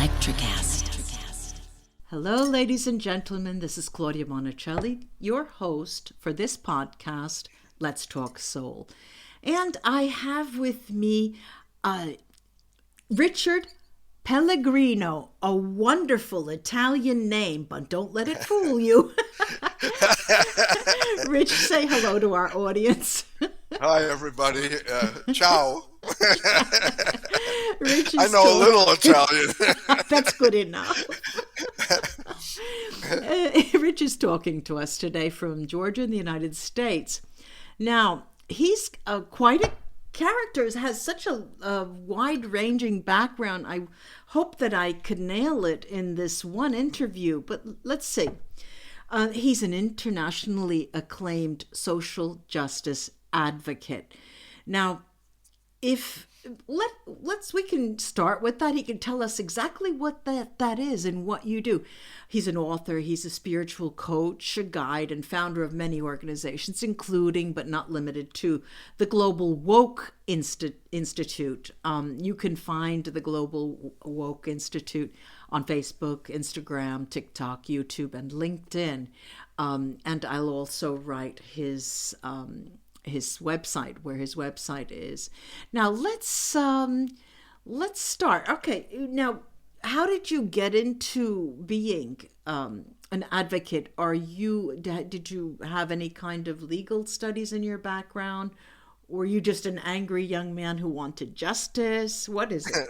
Electricast. Hello, ladies and gentlemen. This is Claudia Monticelli, your host for this podcast, Let's Talk Soul. And I have with me Richard Pellegrino, a wonderful Italian name, but don't let it fool you. Rich, say hello to our audience. Hi, everybody. Ciao. Rich I know a little Italian. That's good enough. Rich is talking to us today from Georgia in the United States. Now, he's quite a character, has such a wide-ranging background. I hope that I could nail it in this one interview, but let's see. He's an internationally acclaimed social justice advocate. Now, if we can start with that. He can tell us exactly what that is and what you do. He's an author, he's a spiritual coach, a guide, and founder of many organizations, including but not limited to the Global Woke Institute. You can find the Global Woke Institute on Facebook, Instagram, TikTok, YouTube, and LinkedIn. And I'll also write his website, where his website is. Now let's start. Okay, now how did you get into being an advocate? Did you have any kind of legal studies in your background? Were you just an angry young man who wanted justice? What is it?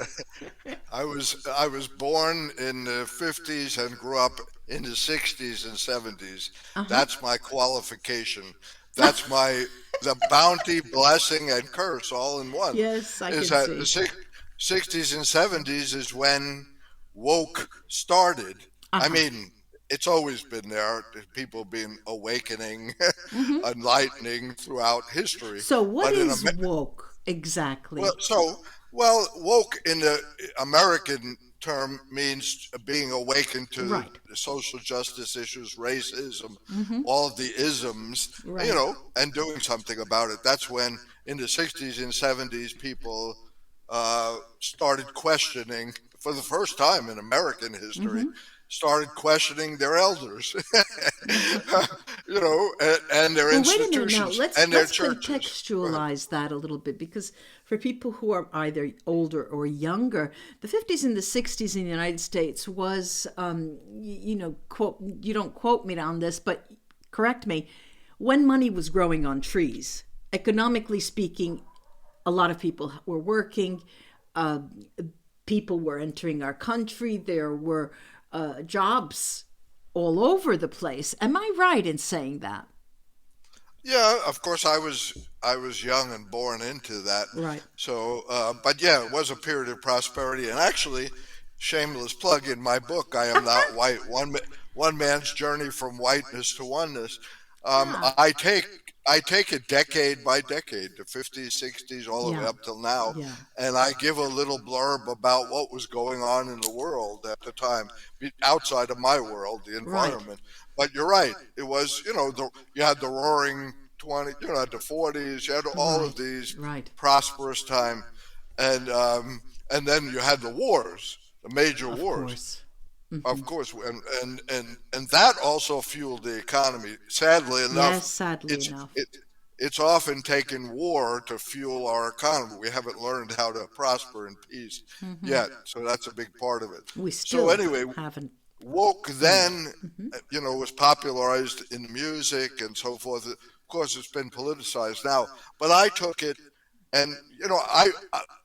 I was born in the 50s and grew up in the 60s and 70s. That's my qualification. That's the bounty, blessing, and curse all in one. Yes, I can see. The 60s and 70s is when woke started. I mean, it's always been there. People been awakening, enlightening throughout history. So what is woke exactly? Well, woke in the American term means being awakened to the social justice issues, racism, all of the isms, and doing something about it. That's when in the 60s and 70s people started questioning, for the first time in American history, started questioning their elders, and their institutions and their churches. Let's contextualize that a little bit, because for people who are either older or younger, the 50s and the 60s in the United States was, you don't quote me on this, but correct me, when money was growing on trees. Economically speaking, a lot of people were working, people were entering our country, there were jobs all over the place. Am I right in saying that? Yeah, of course. I was young and born into that. Right. So, but yeah, it was a period of prosperity. And actually, shameless plug, in my book, I Am Not White: One Man's Journey from Whiteness to Oneness. I take it decade by decade, the 50s, 60s, all the way up till now, and I give a little blurb about what was going on in the world at the time, outside of my world, the environment. Right. But you're right. It was, you had the Roaring 20s, you had the 40s, you had all of these prosperous time, and then you had the wars, the major wars. Of course, and that also fueled the economy. Sadly enough, it's often taken war to fuel our economy. We haven't learned how to prosper in peace yet, so that's a big part of it. We still haven't. Woke then, was popularized in music and so forth. Of course, it's been politicized now, but I took it. And,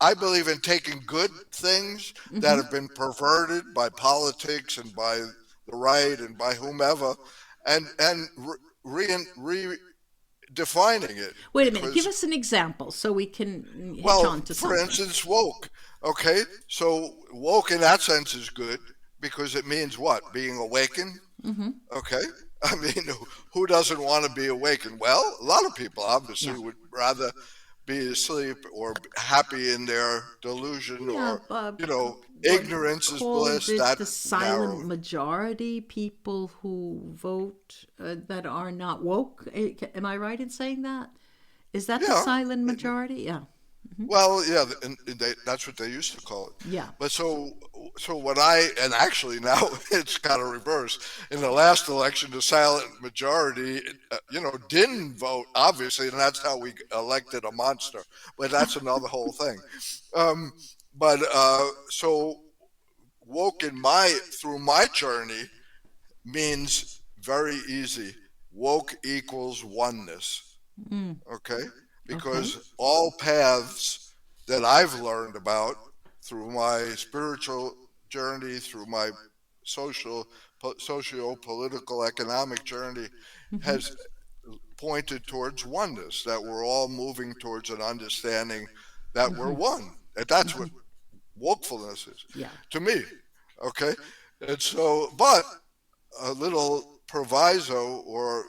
I believe in taking good things that have been perverted by politics and by the right and by whomever and redefining it. Wait a minute. Give us an example so we can hit on to something. For instance, woke. Okay, so woke in that sense is good because it means what? Being awakened? Okay. I mean, who doesn't want to be awakened? Well, a lot of people obviously would rather be asleep or happy in their delusion, or ignorance is bliss. That the silent majority, people who vote that are not woke. Am I right in saying that? Is that the silent majority? Yeah. Well, yeah, and that's what they used to call it. Yeah. But so so what I and actually now it's kind of reversed. In the last election, the silent majority, didn't vote obviously, and that's how we elected a monster. But that's another whole thing. Um, so woke in my through my journey means very easy. Woke equals oneness. Mm, Okay, okay. because all paths that I've learned about through my spiritual journey, through my social, socio-political, economic journey, Hmm. has pointed towards oneness. That we're all moving towards an understanding that we're Hmm. one. And that's what Hmm. wokefulness is Yeah. to me. Okay, and so, but a little proviso, or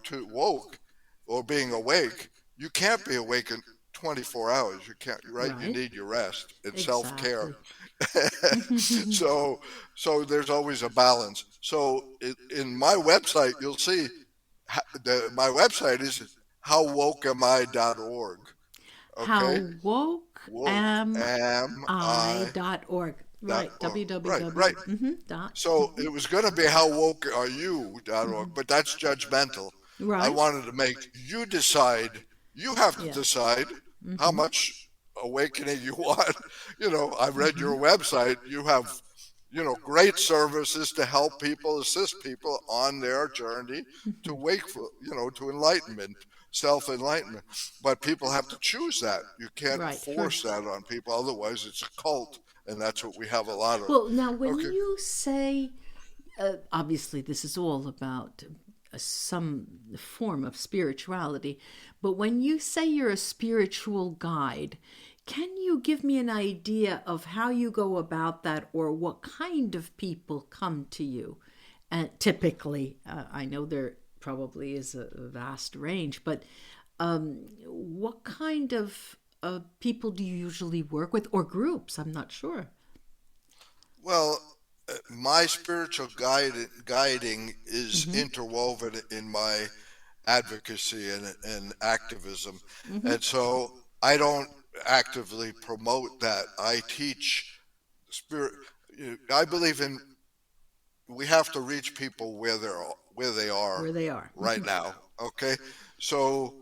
to woke or being awake, you can't be awake in 24 hours. You can't, right? You Right. need your rest. It's self-care. Exactly. so so there's always a balance. So in my website you'll see my website is howwokeami.org. How Okay, woke woke am am I I dot org. dot Right. org. Right, right. www. Dot. So it was going to be howwokeareyou.org, Mhm. but that's judgmental. I Right. wanted to make you decide. You have to Yeah. decide how Hmm. much awakening you want. I read Hmm. your website. You have, great services to help people, assist people on their journey to wakeful, to enlightenment, self enlightenment. But people have to choose that. You can't Right. force First. that on people. Otherwise, it's a cult, and that's what we have a lot of. Well, now when Okay. you say, obviously, this is all about some form of spirituality, but when you say you're a spiritual guide, can you give me an idea of how you go about that or what kind of people come to you? And typically, I know there probably is a vast range, but what kind of people do you usually work with or groups? I'm not sure. Well, my spiritual guiding is Hmm. interwoven in my advocacy and activism. Hmm. And so I don't actively promote that. I teach spirit. I believe in we have to reach people where they are Where they are. right now. Okay, so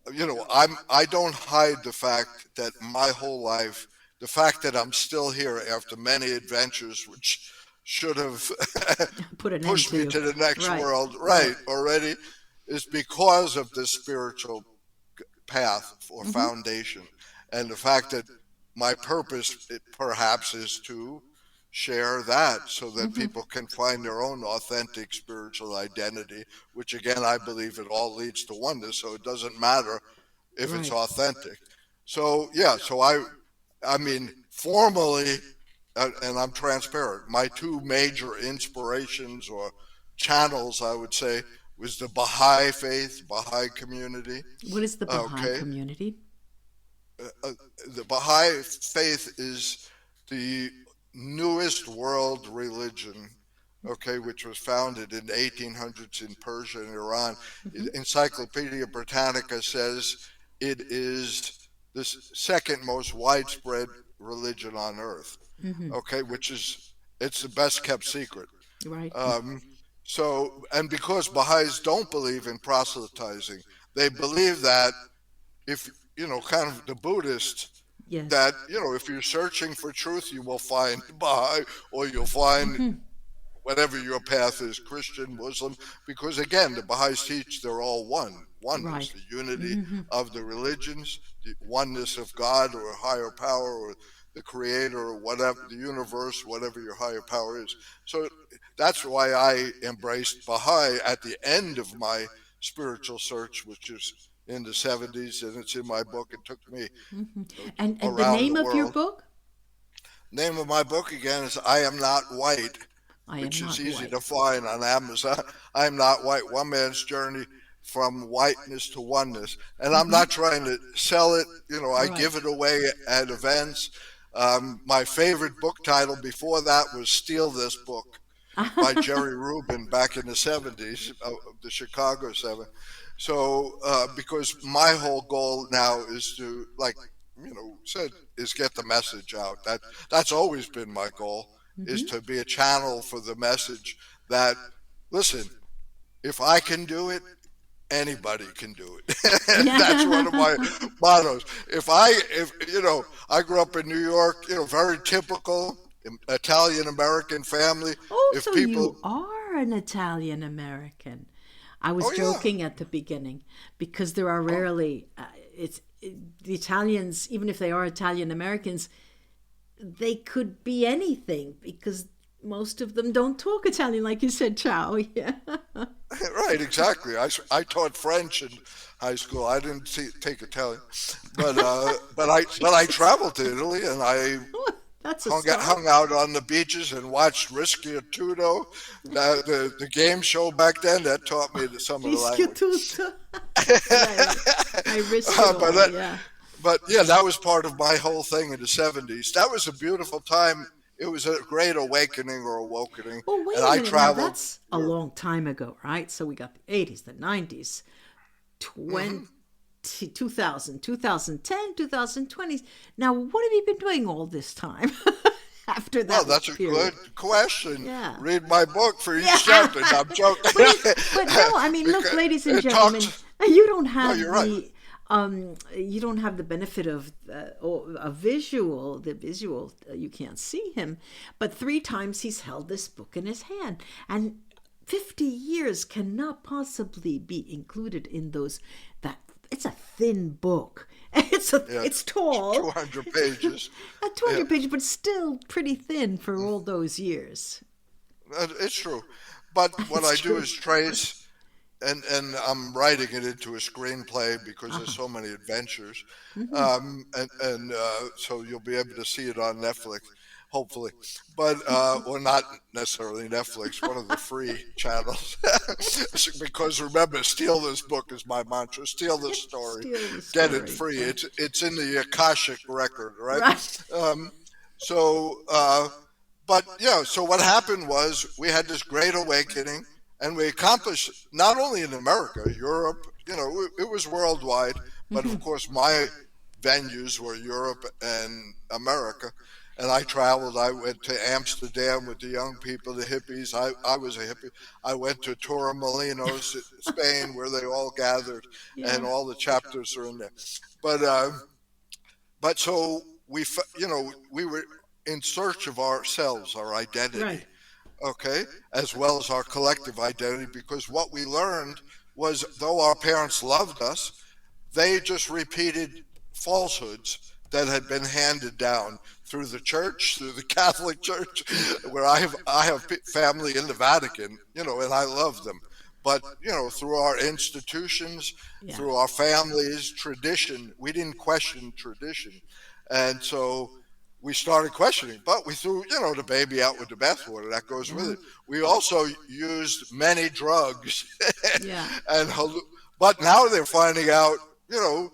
I don't hide the fact that my whole life, the fact that I'm still here after many adventures which should have Put an end pushed to me you. to the next Right, world, right. right, already, is because of this spiritual path or Hmm. foundation. And the fact that my purpose, perhaps, is to share that so that Hmm. people can find their own authentic spiritual identity, which again, I believe it all leads to oneness. So it doesn't matter if it's Right. authentic. So yeah, I mean, formally, and I'm transparent. My two major inspirations or channels, I would say, was the Baha'i faith, Baha'i community. What is the Baha'i Okay, community? uh, the Baha'i faith is the newest world religion, okay, which was founded in the 1800s in Persia and Iran. Hmm. Encyclopedia Britannica says it is the second most widespread religion on earth, Hmm. okay, which is it's the best kept secret. Right. Um, and because Baha'is don't believe in proselytizing, they believe that if kind of the Buddhist, Yes. that if you're searching for truth, you will find Baha'i, or you'll find Hmm. whatever your path is, Christian, Muslim, because again, the Baha'is teach they're all oneness, Right. the unity Hmm. of the religions, the oneness of God or a higher power or the creator or whatever, the universe, whatever your higher power is. So that's why I embraced Baha'i at the end of my spiritual search, which is in the 70s, and it's in my book. It took me Hmm. uh, And the around the name of your world. book? Name of my book again is I Am Not White, I am which is not easy white. to find on Amazon. I Am Not White, One Man's Journey from Whiteness to Oneness. And I'm Hmm. not trying to sell it, I Right. give it away at events. My favorite book title before that was Steal This Book by Jerry Rubin back in the 70s, the Chicago 7. So, because my whole goal now is to, like, said, is get the message out. That's always been my goal. is Hmm. to be a channel for the message that, listen, if I can do it, anybody can do it. That's one of Yeah. my mottos. If I grew up in New York, very typical Italian American family. Oh, If so people, you are an Italian American. I was oh yeah, joking at the beginning because there are oh, rarely, the Italians, even if they are Italian Americans, they could be anything because most of them don't talk Italian, like you said, ciao. Yeah. right, exactly. I taught French in high school. I didn't take Italian, but I Jesus. traveled to Italy and I Oh, that's a start. hung out on the beaches and watched Rischiatudo, the game show back then. That taught me some of the Rischio language. tutto. Right. I risk it but all. that, Yeah. but yeah, that was part of my whole thing in the '70s. That was a beautiful time. It was a great awakening or awakening, Well, wait and a I minute. Now, traveled that's a Europe. long time ago, right? So we got the 80s, the 90s, 20, Hmm. 2000, 2010, 2020s. Now, what have you been doing all this time after Well, that that's a period? good question. Yeah. Read my book for Yeah. each chapter. No, I'm joking. But no, I mean, look, Because ladies and it gentlemen, talks. you don't No, have you're right. you don't have the benefit of a visual. The visual, you can't see him, but three times he's held this book in his hand, and 50 years cannot possibly be included in those. That it's a thin book. Yeah, It's tall, 200 pages. at Yeah, 200 pages, but still pretty thin for all those years. it's true. But what It's I do true. is trace, and I'm writing it into a screenplay because there's Uh-huh. so many adventures, Hmm. and so you'll be able to see it on Netflix, hopefully, but or not necessarily Netflix, one of the free channels, because remember, steal this book is my mantra. Steal this story, Steal the get it story. free. Yeah. It's in the Akashic record, right? Right. Um, so. But yeah, so what happened was we had this great awakening, and we accomplished not only in America, Europe, it was worldwide, but of Hmm. course my venues were Europe and America. And I traveled. I went to Amsterdam with the young people, the hippies. I was a hippie. I went to Torremolinos, Spain, where they all gathered, and Yeah. all the chapters are in there. But so we were in search of ourselves, our identity, Right. okay, as well as our collective identity, because what we learned was, though our parents loved us, they just repeated falsehoods that had been handed down through the church, through the Catholic Church, where I have family in the Vatican, and I love them. But through our institutions, Yeah. through our families, tradition, we didn't question tradition, and so we started questioning. But we threw the baby out with the bathwater. That goes with Yeah. it. We also used many drugs, Yeah. and but now they're finding out, you know,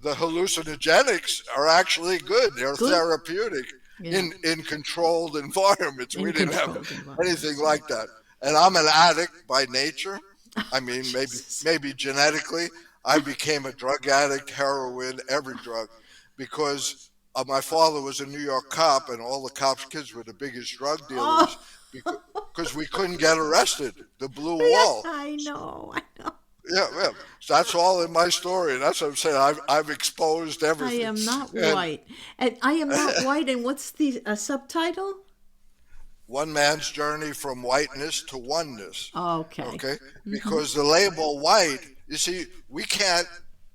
the hallucinogenics are actually good. They're Good. therapeutic Yeah. in controlled environments. We In didn't have controlled anything environments. Yeah. like that. And I'm an addict by nature. I mean, maybe Jesus. maybe genetically, I became a drug addict, heroin, every drug, because my father was a New York cop, and all the cops' kids were the biggest drug dealers Oh. because we couldn't get arrested. The blue Yeah, wall. I know. I know. Yeah, yeah. So that's all in my story. That's what I'm saying. I've exposed I everything. am not And white. And I am not white. And what's the subtitle? one man's journey from whiteness to oneness. Okay. Okay? Hmm. Because the label white, you see, we can't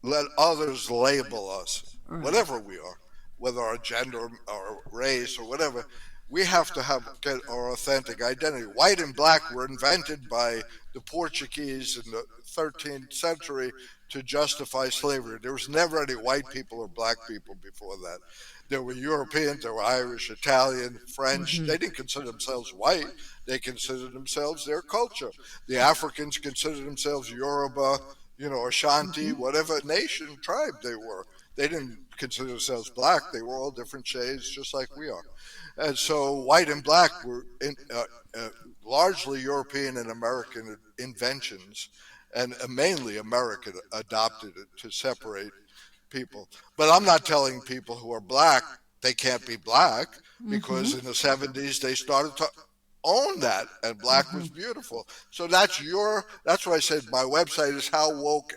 let others label us, Right. whatever we are, whether our gender or race or whatever. We have to get our authentic identity. White and black were invented by the Portuguese in the 13th century to justify slavery. There was never any white people or black people before that. There were Europeans, there were Irish, Italian, French. Hmm. They didn't consider themselves white. They considered themselves their culture. The Africans considered themselves Yoruba, Ashanti, Hmm. whatever nation, tribe they were. They didn't consider themselves black. They were all different shades, just like we are. And so white and black were uh, largely European and American inventions, and mainly American adopted it to separate people. But I'm not telling people who are black they can't be black. because Mm-hmm. in the 70s they started to own that, and black was beautiful. So that's why I said my website is how woke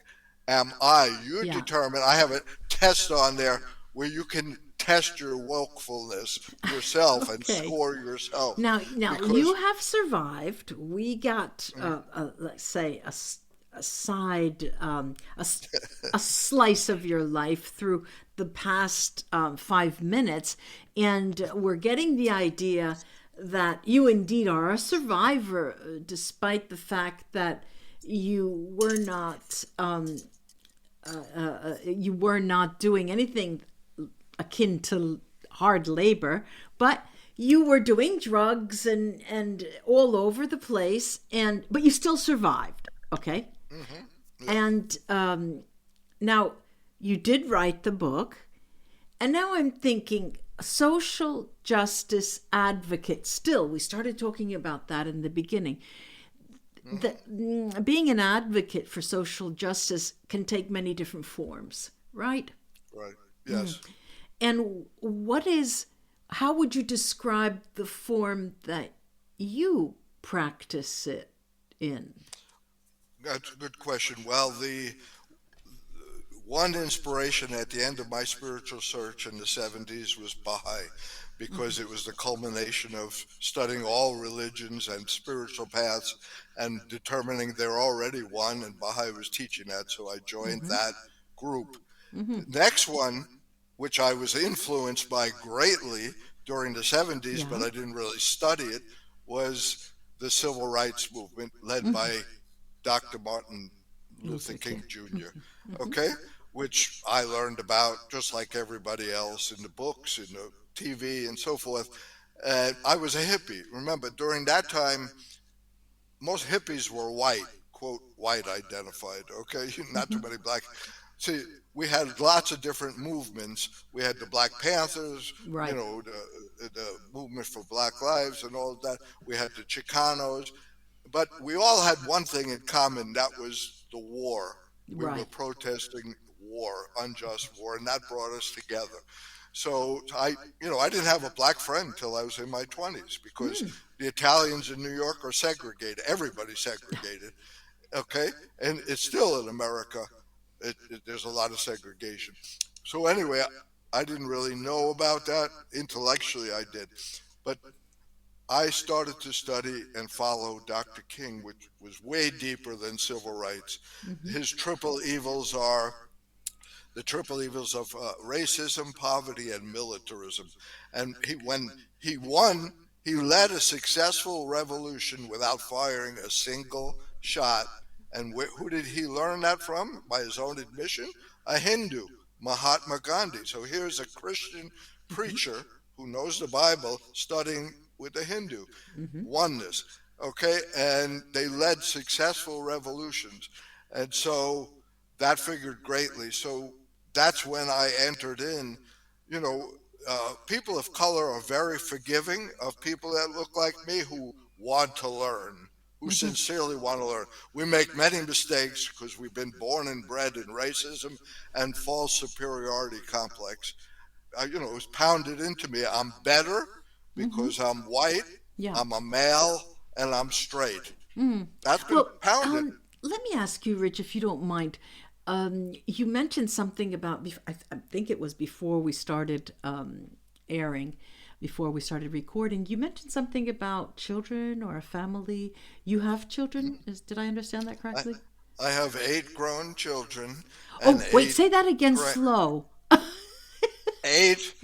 am I. You Yeah. determine. I have a test on there where you can test your wokefulness yourself and Okay. score yourself Now you because have survived. We got, let's say, a side, a slice of your life through the past 5 minutes, and we're getting the idea that you indeed are a survivor, despite the fact that you were not doing anything akin to hard labor, but you were doing drugs and all over the place, and but you still survived. Okay. hmm yeah. And now you did write the book, and now I'm thinking social justice advocate. Still, we started talking about that in the beginning. hmm Being an advocate for social justice can take many different forms, right? Right. Yes. And how would you describe the form that you practice it in? That's a good question. Well, the one inspiration at the end of my spiritual search in the 70s was Baha'i, because it was the culmination of studying all religions and spiritual paths and determining they're already one, and Baha'i was teaching that, so I joined Mm-hmm. that group. Mm-hmm. The next one, which I was influenced by greatly during the 70s, but Yeah. I didn't really study it, was the civil rights movement led Mm-hmm. by Dr. Martin Luther Luther King King. Jr. Mm-hmm. Okay, which I learned about just like everybody else in the books, in the TV, and so forth. I was a hippie. Remember, during that time, most hippies were white, quote, white identified. Okay, not too Mm-hmm. many black. See, we had lots of different movements. We had the Black Panthers, Right. the movement for Black Lives and all of that. We had the Chicanos, but we all had one thing in common. That was the war. We were Right. protesting war, unjust war, and that brought us together. So I didn't have a black friend until I was in my 20s, because Mm. the Italians in New York are segregated. Everybody's segregated. Okay, and it's still in America. There's a lot of segregation. So anyway, I didn't really know about that. Intellectually, I did, but I started to study and follow Dr. King, which was way deeper than civil rights. Mm-hmm. His triple evils are the triple evils of racism, poverty, and militarism. And when he won, he led a successful revolution without firing a single shot. And who did he learn that from? By his own admission, a Hindu, Mahatma Gandhi. So here's a Christian Mm-hmm. preacher who knows the Bible studying with a Hindu. Mm-hmm. Oneness. Okay, and they led successful revolutions. And so that figured greatly. So that's when I entered in. You know, people of color are very forgiving of people that look like me who want to learn, who Mm-hmm. sincerely want to learn. We make many mistakes because we've been born and bred in racism and false superiority complex. It was pounded into me. I'm better Mm-hmm. because I'm white, Yeah. I'm a male, and I'm straight. Mm. That's been Well, pounded. let me ask you, Rich, if you don't mind. You mentioned something about, I think it was before we started airing, before we started recording. You mentioned something about children or a family. You have children? Did I understand that I, correctly? I have 8 grown children and Oh, wait, eight say that again gra- slow. eight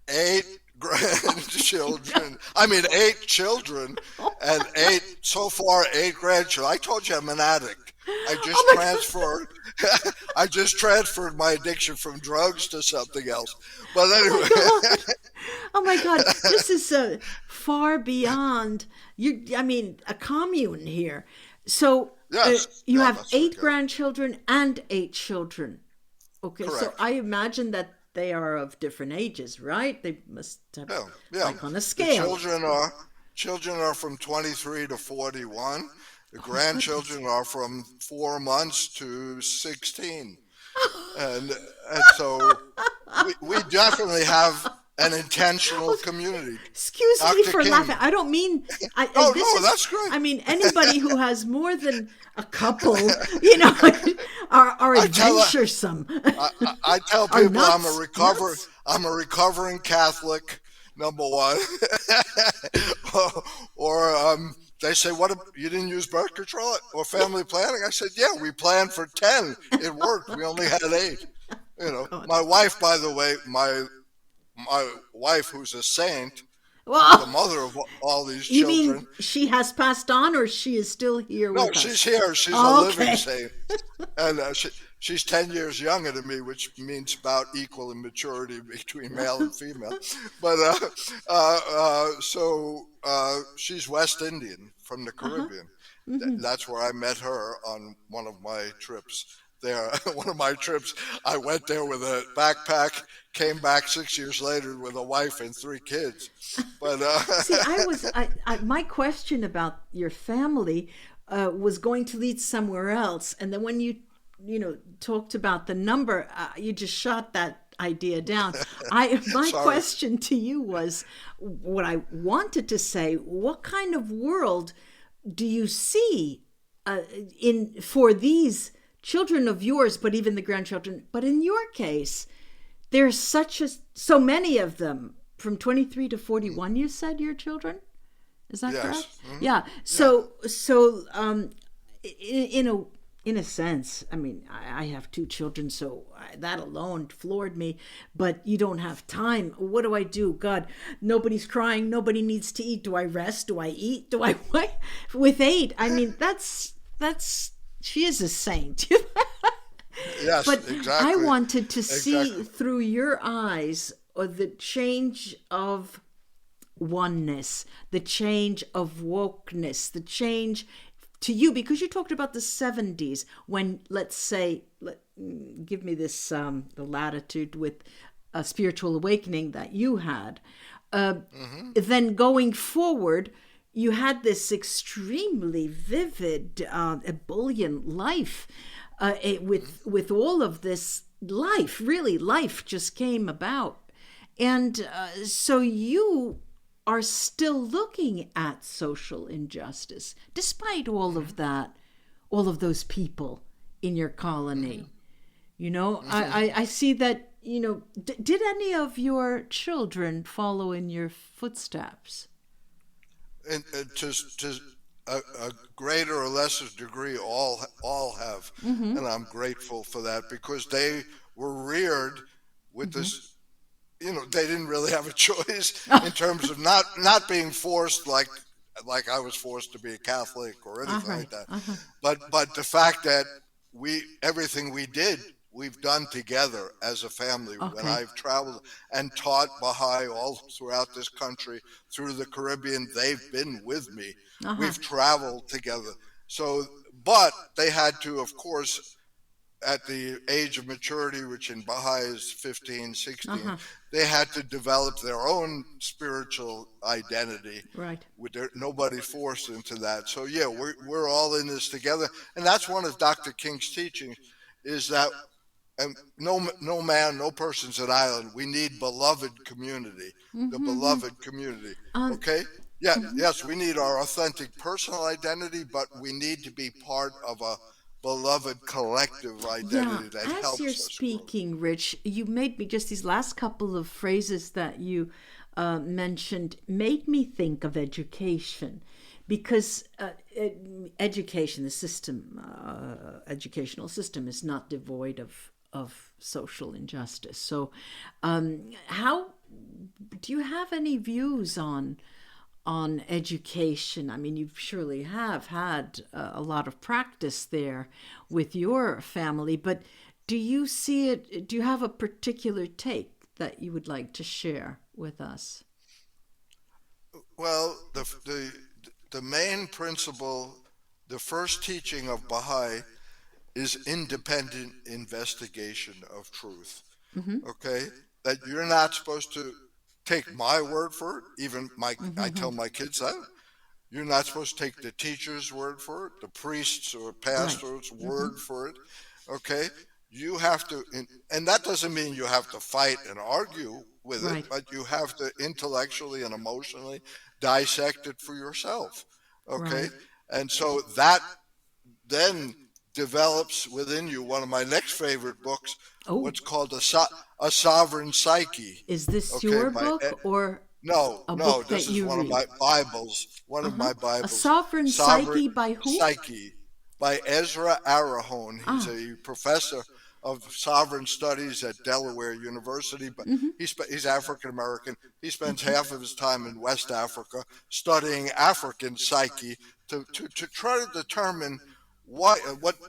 eight grandchildren. I mean, 8 children and so far 8 grandchildren. I told you I'm an addict. I just Oh my God. transferred. I just transferred my addiction from drugs to something else. But Oh my anyway, God. Oh my God. This is far beyond I mean, a commune here. So yes, you yeah, have that's eight okay. grandchildren and 8 children. Okay, so Correct. I imagine that they are of different ages, right? They must have, Yeah, yeah. like, on a The scale. children are from 23 to 41. The Oh, goodness. grandchildren are from 4 months to 16. and and so we definitely have an intentional community. Excuse me Dr. for laughing. King. I don't mean Oh this no, is. that's great. I mean anybody who has more than a couple, are I tell adventuresome, I tell are people nuts, nuts. I'm a recovering Catholic, number one, or they say, "What you didn't use birth control or family planning?" I said, "Yeah, we planned for 10. It worked. We only had 8." God. My wife, by the way, my wife, who's a saint, the Well, mother of all these you children. mean she has passed on, or she is still here No, with she's us? here. She's a living Okay. saint. And she's 10 years younger than me, which means about equal in maturity between male and female. But she's West Indian from the Uh-huh. Caribbean. Hmm. That's where I met her on one of my trips there. One of my trips, I went there with a backpack, came back 6 years later with a wife and 3 kids. But See, my question about your family was going to lead somewhere else, and then when you talked about the number, you just shot that idea down. My sorry. question to you was what I wanted to say. What kind of world do you see uh, in for these children of yours, but even the grandchildren? But in your case, there's so many of them from 23 to 41. You said your children, is that correct? Yes. Hmm. Yeah. Yeah. So in a sense, I mean, I have 2 children, so that alone floored me. But you don't have time. What do I do? God, nobody's crying. Nobody needs to eat. Do I rest? Do I eat? Do I wait? With 8, I mean, that's she is a saint. Yes, But I exactly. wanted to see Exactly. through your eyes the change of oneness, the change of wokeness, the change to you, because you talked about the 70s when, let's say, give me this, the latitude with a spiritual awakening that you had. Hmm. Then going forward, you had this extremely vivid, ebullient life with all of this life. Really, life just came about, and so you are still looking at social injustice despite all of Hmm. that, all of those people in your Hmm. colony. You know, Hmm. I see that. Did any of your children follow in your footsteps? And to a greater or lesser degree, all have, Mm-hmm. and I'm grateful for that because they were reared with Mm-hmm. this. They didn't really have a choice in terms of not being forced like I was forced to be a Catholic or All anything right. like that. Uh-huh. But the fact that we everything we did we've done together as a family. When Okay. I've traveled and taught Baha'i all throughout this country, through the Caribbean, they've been with me. Uh-huh. We've traveled together. So, but they had to, of course, at the age of maturity, which in Baha'i is 15, 16, Uh-huh. they had to develop their own spiritual identity. Right. Nobody forced into that. So yeah, we're all in this together, and that's one of Dr. King's teachings, is that no man, no person's an island. We need beloved community, the Mm-hmm. beloved community. Um, Okay, yeah, mhm. yes, we need our authentic personal identity, but we need to be part of a beloved collective Yeah, identity that as you're helps us grow. speaking, Rich, you made me just these last couple of phrases that you mentioned made me think of education, because education, the system, educational system, is not devoid of social injustice. So, how do you have any views on education? I mean, you surely have had a lot of practice there with your family, but do you see it? Do you have a particular take that you would like to share with us? Well, the main principle, the first teaching of Baha'i is independent investigation of truth. Mm-hmm. Okay, that you're not supposed to take my word for it. Even I Mm-hmm. tell my kids that you're not supposed to take the teacher's word for it, the priest's or Right. pastor's Mm-hmm. word for it. Okay, you have to, and that doesn't mean you have to fight and argue with it, Right. but you have to intellectually and emotionally dissect it for yourself. Okay. Right. And so that then develops within you one of my next favorite books, Oh, what's called a sovereign psyche. is this Okay. your book or No, a no, book this that is you one of read? my Bibles, one of Uh-huh. my A Bibles, Sovereign Sovereign Psyche by who? Psyche by Ezra Arahone. He's Ah. a professor of sovereign studies at Delaware University, but he's African American. He spends half of his time in West Africa studying African psyche to try to determine what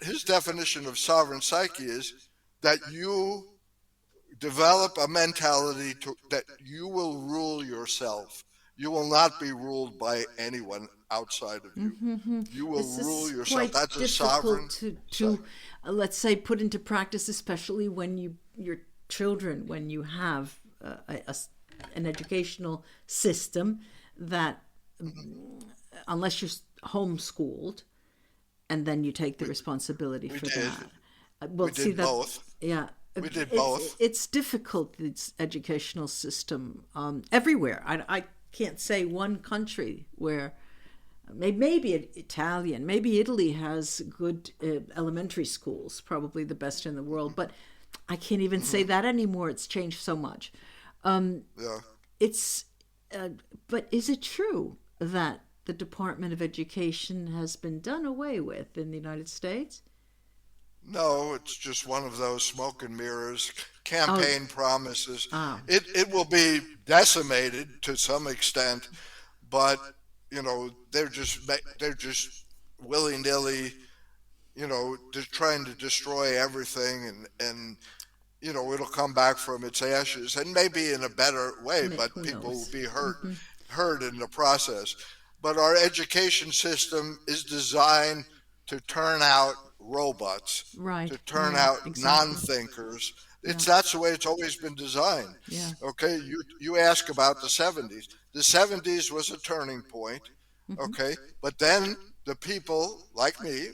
his definition of sovereign psyche is, that you develop a mentality that you will rule yourself. You will not be ruled by anyone outside of you. You will This rule is yourself. quite That's a difficult sovereign to psyche. let's say, put into practice, especially when your children, when you have an educational system that, unless you're homeschooled, and then you take the responsibility We for did. that. We Well, see did that, both. yeah, We did it's both. it's difficult. This educational system everywhere. I can't say one country where maybe Italian, maybe Italy has good elementary schools, probably the best in the world. But I can't even say that anymore. It's changed so much. Yeah. It's but is it true that the Department of Education has been done away with in the United States? No, it's just one of those smoke and mirrors Oh, campaign promises. ah, It will be decimated to some extent, but they're just willy nilly, just trying to destroy everything, and it'll come back from its ashes, and maybe in a better way, but who people will knows? be hurt in the process. But our education system is designed to turn out robots, Right, to turn right, out exactly. non-thinkers. Yeah, That's the way it's always been designed. yeah. Okay, you ask about the 70s. The 70s was a turning point. Okay, but then the people like me,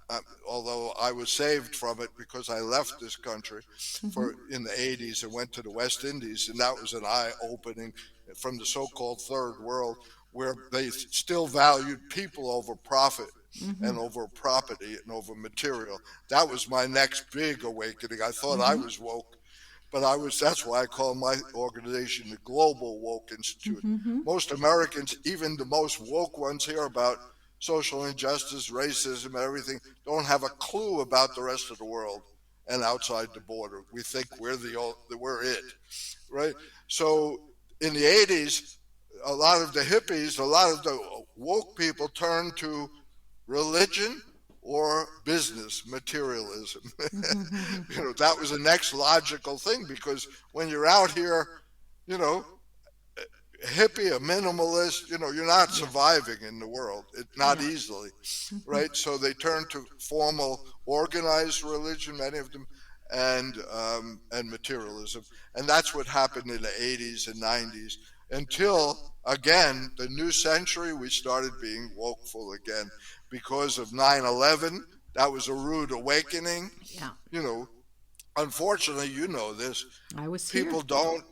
uh, although I was saved from it because I left this country in the 80s and went to the West Indies, and that was an eye opening from the so-called third world, where they still valued people over profit and over property and over material. That was my next big awakening. I thought I was woke, but that's why I call my organization the Global Woke Institute. Most Americans, even the most woke ones, hear about social injustice, racism, and everything, don't have a clue about the rest of the world and outside the border. We think we're it, right? So in the 80s, a lot of the hippies, a lot of the woke people turned to religion or business, materialism. That was the next logical thing, because when you're out here, you know, hippie, a minimalist, you're not surviving in the world, not Yeah. easily, right? So they turned to formal, organized religion, many of them, and materialism, and that's what happened in the 80s and 90s until again the new century we started being wokeful again because of 9/11. That was a rude awakening. Yeah. You know, unfortunately, this I was here. people don't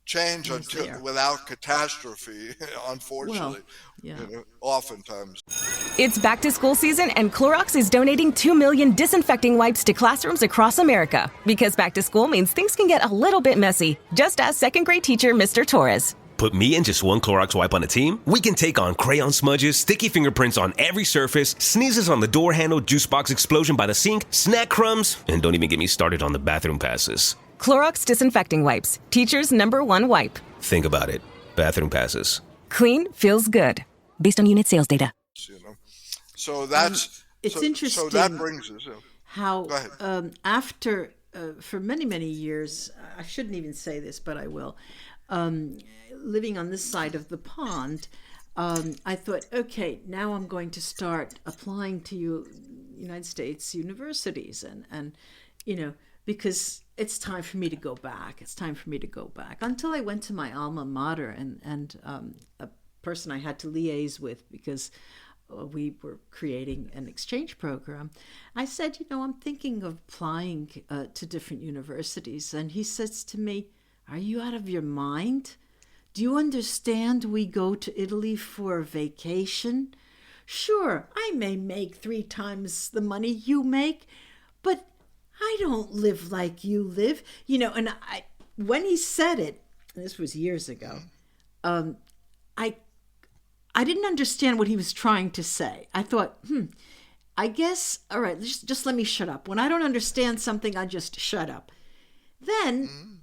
change I was until there. without catastrophe. Well, Unfortunately, yeah. oftentimes. It's back to school season, and Clorox is donating 2 million disinfecting wipes to classrooms across America. Because back to school means things can get a little bit messy. Just ask second grade teacher Mr. Torres. Put me and just one Clorox wipe on a team? We can take on crayon smudges, sticky fingerprints on every surface, sneezes on the door handle, juice box explosion by the sink, snack crumbs, and don't even get me started on the bathroom passes. Clorox disinfecting wipes, teacher's #1 wipe. Think about it. Bathroom passes. Clean feels good. Based on unit sales data. You know, so that's It's so interesting that brings us. how Go ahead. after for many, many years, I shouldn't even say this, but I will, living on this side of the pond, I thought, okay, now I'm going to start applying to United States universities, and because it's time for me to go back. It's time for me to go back. Until I went to my alma mater, and a person I had to liaise with because we were creating an exchange program. I said, I'm thinking of applying to different universities. And he says to me, Are you out of your mind? Do you understand we go to Italy for a vacation? Sure, I may make 3 times the money you make, but I don't live like you live. And when he said it, and this was years ago, I didn't understand what he was trying to say. I thought, I guess, all right, just let me shut up. When I don't understand something, I just shut up. Then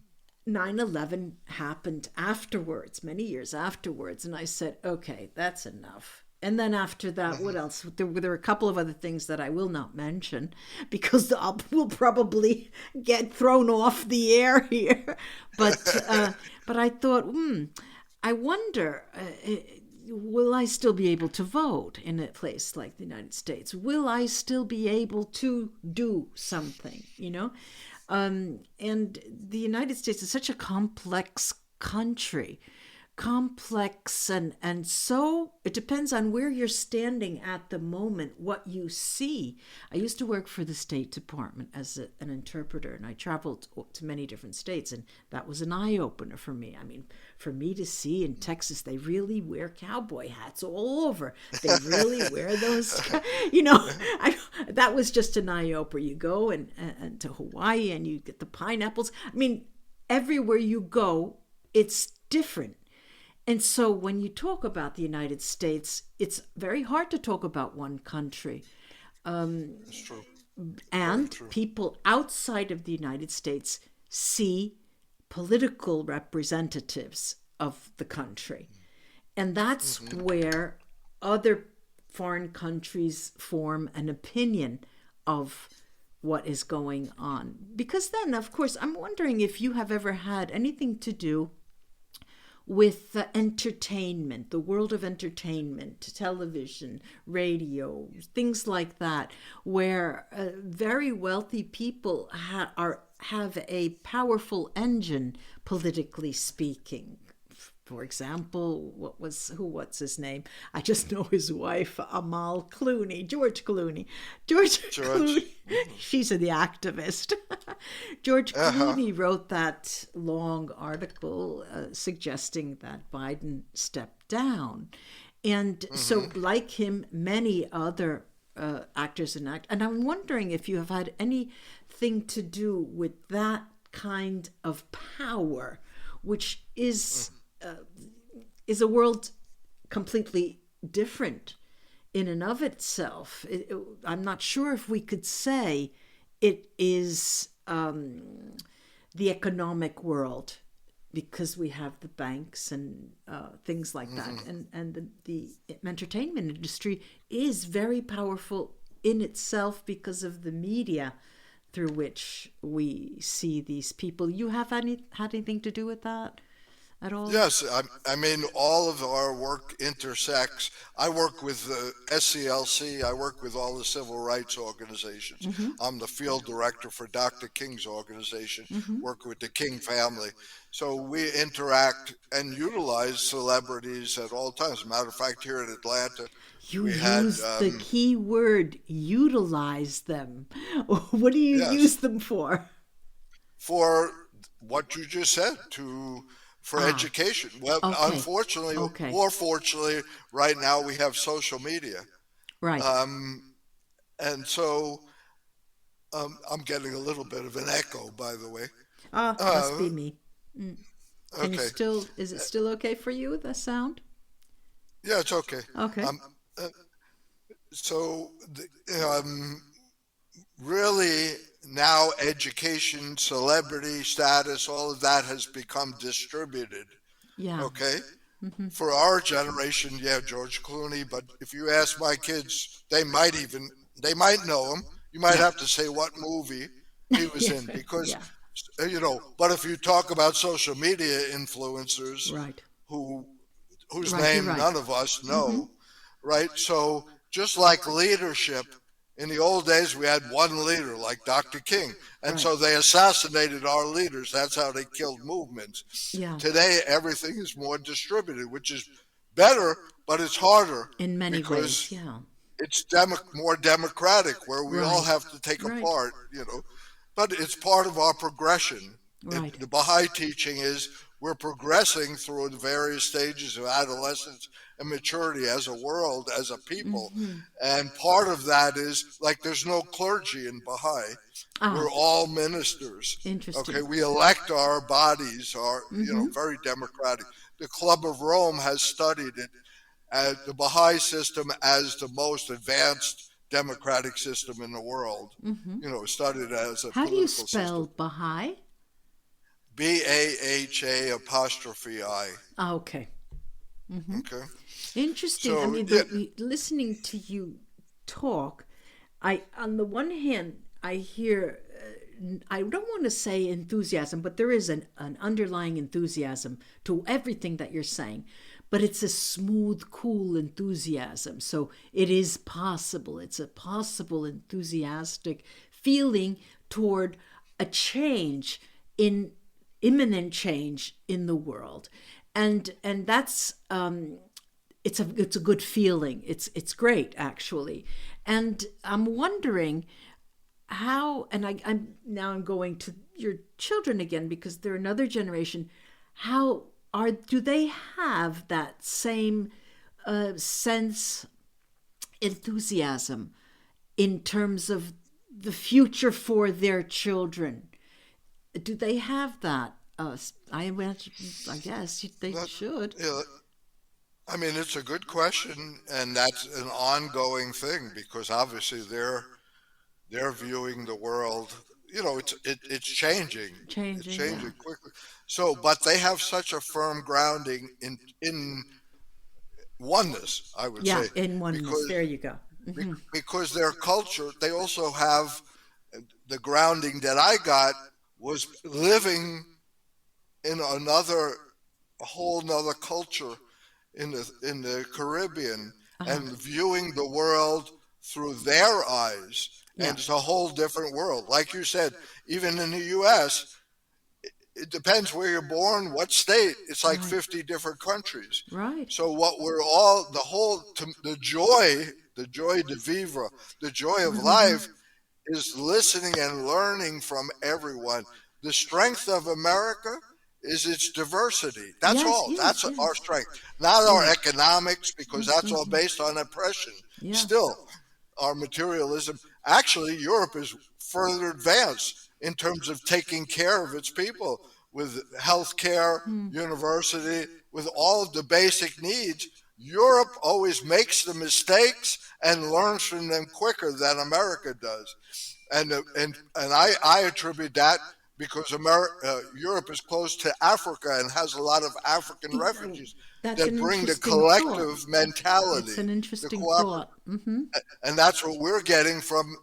9/11 happened afterwards, many years afterwards, and I said, okay, that's enough. And then after that, what else? There were a couple of other things that I will not mention because we'll probably get thrown off the air here. But I thought, I wonder, will I still be able to vote in a place like the United States? Will I still be able to do something, And the United States is such a complex country. Complex and so it depends on where you're standing at the moment, what you see. I used to work for the State Department as an interpreter, and I traveled to many different states, and that was an eye-opener for me. I mean, for me to see in Texas, they really wear cowboy hats all over. They really wear those, that was just an eye-opener. You go and to Hawaii and you get the pineapples. I mean, everywhere you go, it's different. And so when you talk about the United States, it's very hard to talk about one country. It's true. And people outside of the United States see political representatives of the country. And that's where other foreign countries form an opinion of what is going on. Because then, of course, I'm wondering if you have ever had anything to do with entertainment, the world of entertainment, television, radio, things like that, where very wealthy people have a powerful engine, politically speaking. For example, what's his name? I just know his wife, George Clooney. George Clooney. She's the activist. George Clooney wrote that long article suggesting that Biden stepped down. And so like him, many other actors and I'm wondering if you have had anything to do with that kind of power, which is a world completely different in and of itself. I'm not sure if we could say it is the economic world, because we have the banks and things like that. And the entertainment industry is very powerful in itself because of the media through which we see these people. You have had anything to do with that at all? Yes, I mean, all of our work intersects. I work with the SCLC. I work with all the civil rights organizations. I'm the field director for Dr. King's organization, work with the King family. So we interact and utilize celebrities at all times. As a matter of fact, here in Atlanta, you use the key word, utilize them. What do you use them for? For what you just said, for education. Well, unfortunately, or fortunately, right now we have social media. Right. And so I'm getting a little bit of an echo, by the way. Must be me. Can you Okay. is it still okay for you, the sound? Yeah, it's okay. Okay. So really now education, celebrity status, all of that has become distributed. Yeah. Okay. For our generation, George Clooney, but if you ask my kids, they might know him. You might have to say what movie he was in, because but if you talk about social media influencers, Right. whose Right, name you're right. none of us know, right? So just like leadership, in the old days we had one leader like Dr. King, and so they assassinated our leaders. That's how they killed movements. Yeah. Today everything is more distributed, which is better, but it's harder In many because ways, yeah. it's more democratic, where we all Right. have to take a Right. part, but it's part of our progression. Right. The Baha'i teaching is we're progressing through the various stages of adolescence and maturity as a world, as a people. And part of that is like there's no clergy in Baha'i. Ah, We're all ministers. Okay, interesting. we elect our bodies, very democratic. The Club of Rome has studied it as the Baha'i system as the most advanced democratic system in the world. Studied as a How do you political spell system. Baha'i? Baha apostrophe I. Ah, okay. Okay. Interesting. I So mean, yeah, listening to you talk, on the one hand, I hear, I don't want to say enthusiasm, but there is an underlying enthusiasm to everything that you're saying. But it's a smooth, cool enthusiasm. So it is possible. It's a possible, enthusiastic feeling toward a change in imminent change in the world, and that's it's a good feeling. It's great actually, and I'm wondering how. And I'm going to your children again because they're another generation. How do they have that same sense, enthusiasm in terms of the future for their children? Do they have that? I imagine, I guess they that, should. yeah, I mean, it's a good question, and that's an ongoing thing because obviously they're viewing the world. It's changing. It's Changing, yeah. changing quickly. So, but they have such a firm grounding in oneness, I would Yeah, say, in oneness. because There you go. because their culture, they also have the grounding that I got was living in a whole nother culture in the Caribbean and viewing the world through their eyes. Yeah. And it's a whole different world. Like you said, even in the U.S., it depends where you're born, what state. It's like Right. 50 different countries. Right. So what we're all the joy de vivre, the joy of life is listening and learning from everyone. The strength of America is its diversity. That's Yes, all. yes, That's yes. our strength, not our Yeah. economics, because that's all based on oppression. Yeah. Still, our materialism. Actually, Europe is further advanced in terms of taking care of its people with health care, university, with all of the basic needs. Europe always makes the mistakes and learns from them quicker than America does. And I attribute that because Europe is close to Africa and has a lot of African refugees That's that an bring the interesting thought. collective It's mentality, an the interesting cooperative, thought. Mm-hmm. and that's what we're getting from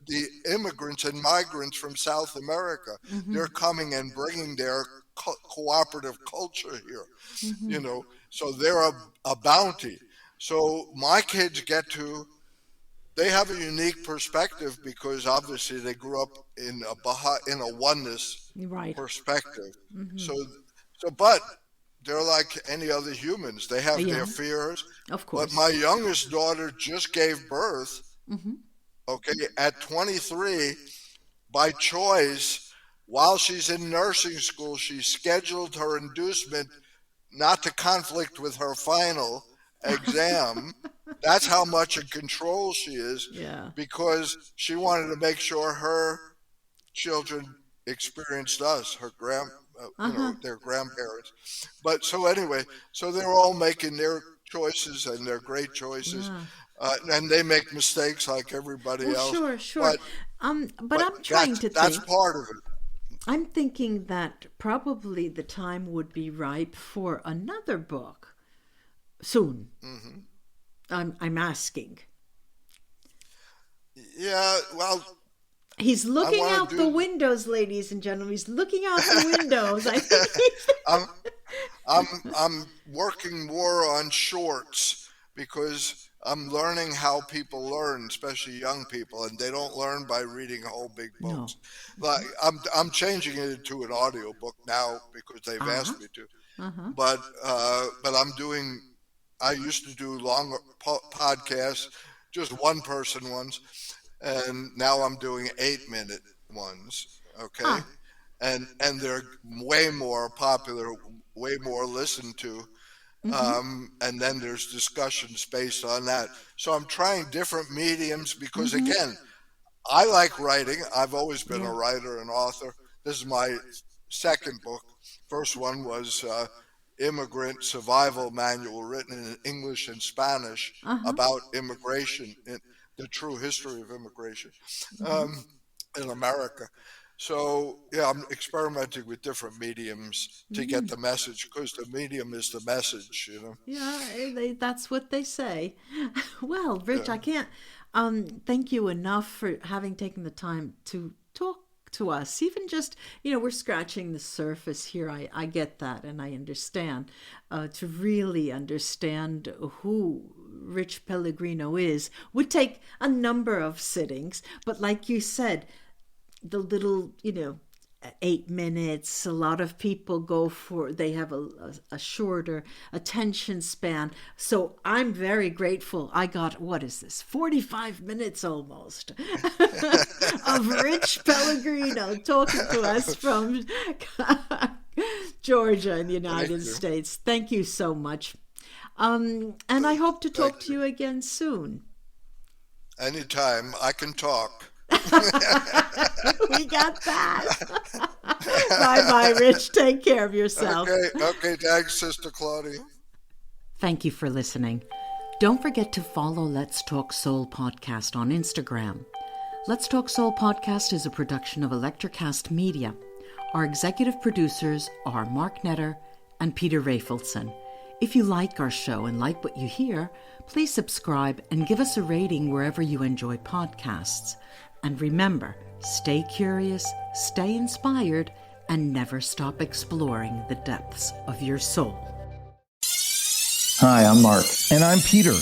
the immigrants and migrants from South America. They're coming and bringing their cooperative culture here, So they're a bounty. So my kids they have a unique perspective because obviously they grew up in a oneness Right. perspective. So, but they're like any other humans. They have Yeah. their fears. Of But course. my youngest daughter just gave birth. Okay, at 23, by choice, while she's in nursing school, she scheduled her inducement not to conflict with her final exam. That's how much in control she is Yeah. because she wanted to make sure her children experienced us, their grandparents. But so anyway, so they're all making their choices and they're great choices. Yeah. And they make mistakes like everybody Well, else. sure, sure. But But I'm trying to that's think. part of it. I'm thinking that probably the time would be ripe for another book soon. I'm asking. Yeah, well, He's looking wanna out do- the windows, ladies and gentlemen. He's looking out the windows. I think he's. I'm I'm working more on shorts because I'm learning how people learn, especially young people, and they don't learn by reading whole big No. books. Like I'm changing it into an audio book now because they've asked me to. But I'm doing. I used to do longer podcasts, just one person ones, and now I'm doing 8-minute ones. Okay. and they're way more popular, way more listened to. And then there's discussions based on that. So I'm trying different mediums because, again, I like writing. I've always been a writer and author. This is my second book. First one was Immigrant Survival Manual, written in English and Spanish about immigration, the true history of immigration in America. So, yeah, I'm experimenting with different mediums to get the message, because the medium is the message, Yeah, that's what they say. Well, Rich, I can't thank you enough for having taken the time to talk to us. Even just, we're scratching the surface here. I get that, and I understand. To really understand who Rich Pellegrino is would take a number of sittings. But like you said, the little, 8 minutes, a lot of people they have a shorter attention span. So I'm very grateful. I got, 45 minutes almost of Rich Pellegrino talking to us from Georgia in the United States. Thank you so much. And I hope to talk to you again soon. Anytime. I can talk. We got that. Bye-bye, Rich. Take care of yourself. Okay. Thanks, Sister Claudia. Thank you for listening. Don't forget to follow Let's Talk Soul podcast on Instagram. Let's Talk Soul podcast is a production of Electrocast Media. Our executive producers are Mark Netter and Peter Rafelson. If you like our show and like what you hear, please subscribe and give us a rating wherever you enjoy podcasts. And remember, stay curious, stay inspired, and never stop exploring the depths of your soul. Hi, I'm Mark. And I'm Peter.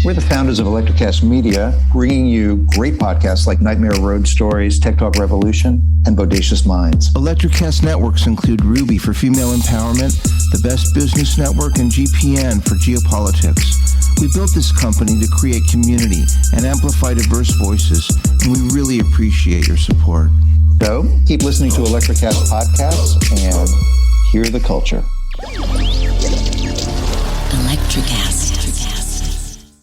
We're the founders of Electrocast Media, bringing you great podcasts like Nightmare Road Stories, Tech Talk Revolution, and Bodacious Minds. Electrocast networks include Ruby for female empowerment, the Best Business Network, and GPN for geopolitics. We built this company to create community and amplify diverse voices, and we really appreciate your support. So, keep listening to Electrocast podcasts and hear the culture. Electrocast.